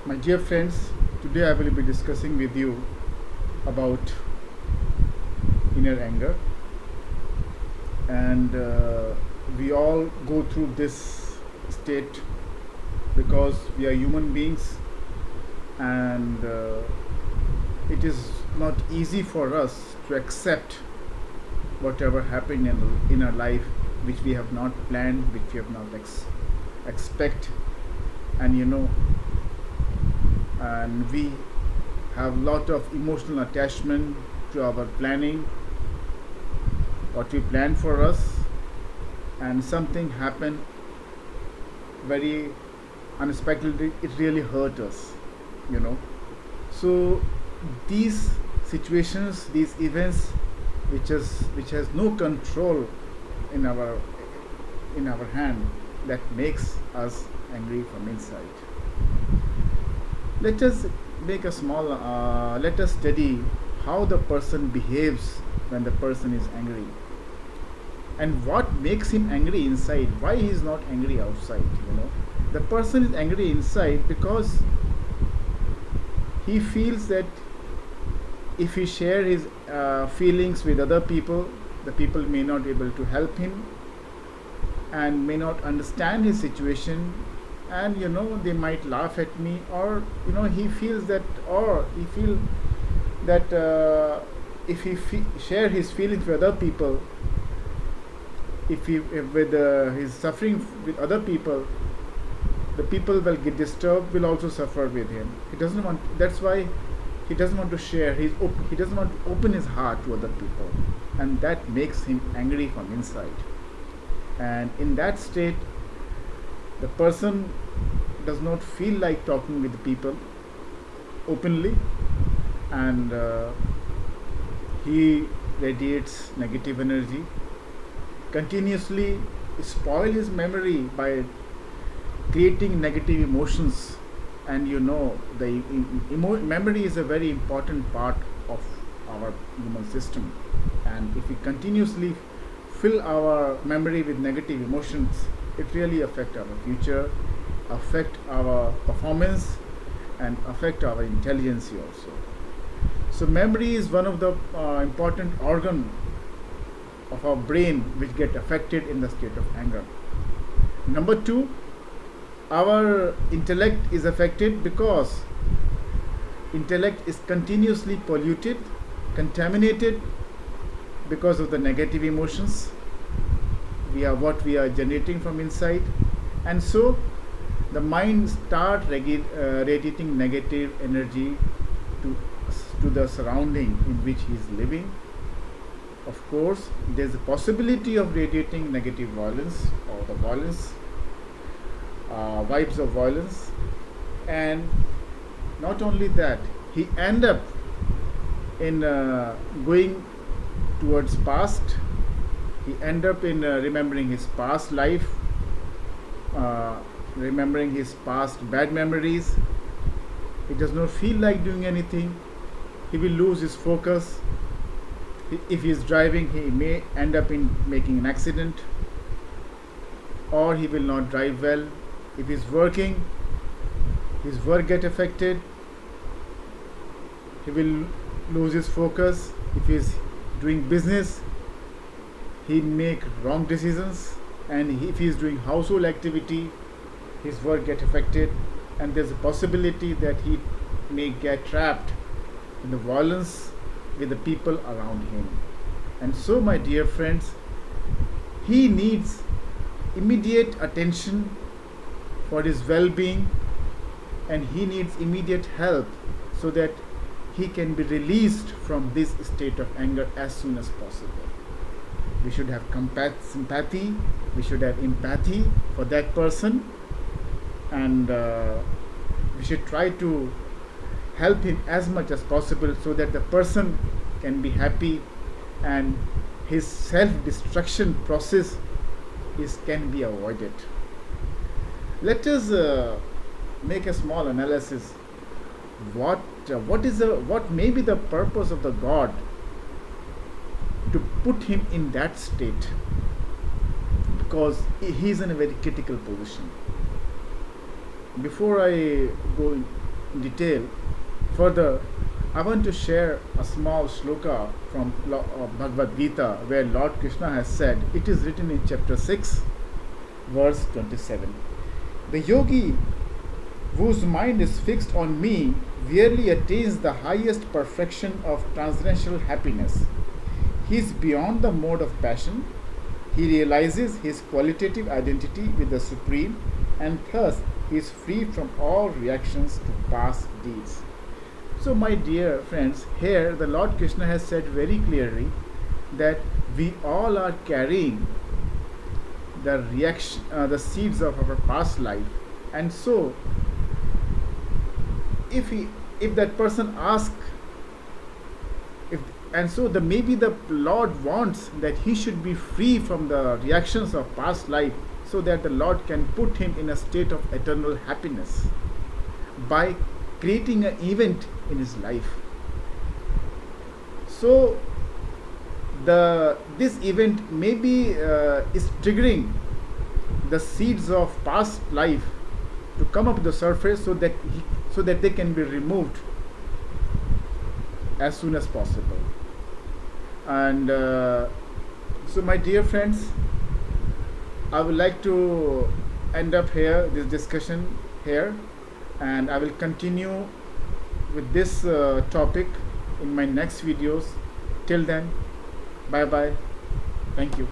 My dear friends, today I will be discussing with you about inner anger, and we all go through this state because we are human beings, and it is not easy for us to accept whatever happened in our life which we have not planned, which we have not expect, and and we have lot of emotional attachment to our planning, what we plan for us, and something happened very unexpectedly. It really hurt us, you know. So these situations, these events, which has no control in our hand, that makes us angry from inside. Let us make a small. Let us study how the person behaves when the person is angry, and what makes him angry inside. Why he is not angry outside? The person is angry inside because he feels that if he share his feelings with other people, the people may not be able to help him and may not understand his situation, and they might laugh at me, or he feels that, or he feel that if he share his feelings with other people, if with his suffering with other people, the people will get disturbed, will also suffer with him. He doesn't want. That's why he doesn't want to share he doesn't want to open his heart to other people, and that makes him angry from inside. And in that state, the person does not feel like talking with the people openly, and he radiates negative energy, continuously spoil his memory by creating negative emotions. And the memory is a very important part of our human system, and if we continuously fill our memory with negative emotions, it really affect our future, affect our performance, and affect our intelligence also. So memory is one of the important organ of our brain which get affected in the state of anger. Number two, our intellect is affected because intellect is continuously polluted, contaminated, because of the negative emotions we are generating from inside. And so the mind start radiating negative energy to the surrounding in which he is living. Of course, there is a possibility of radiating negative violence, or the violence, vibes of violence. And not only that, he end up in going towards past. He end up in remembering his past life, remembering his past bad memories. He does not feel like doing anything. He will lose his focus. If he is driving, he may end up in making an accident, or he will not drive well. If he is working, his work get affected. He will lose his focus. If he is doing business, he make wrong decisions. And if he is doing household activity, his work get affected, and there's a possibility that he may get trapped in the violence with the people around him. And so, my dear friends, he needs immediate attention for his well-being, and he needs immediate help so that he can be released from this state of anger as soon as possible. We should have sympathy, we should have empathy for that person, and we should try to help him as much as possible so that the person can be happy and his self-destruction process can be avoided. Let us make a small analysis. What may be the purpose of the God to put him in that state? Because he is in a very critical position. Before I go in detail further, I want to share a small shloka from Bhagavad Gita, where Lord Krishna has said, it is written in chapter 6, verse 27. The yogi whose mind is fixed on me really attains the highest perfection of transcendental happiness. He is beyond the mode of passion. He realizes his qualitative identity with the Supreme, and thus he is free from all reactions to past deeds. So, my dear friends, here the Lord Krishna has said very clearly that we all are carrying the seeds of our past life, and so if that person asks, maybe the Lord wants that he should be free from the reactions of past life, so that the Lord can put him in a state of eternal happiness by creating an event in his life. So this event maybe is triggering the seeds of past life to come up to the surface, so that they can be removed as soon as possible. And so, my dear friends, I would like to end up here this discussion here, and I will continue with this topic in my next videos. Till then, bye bye. Thank you.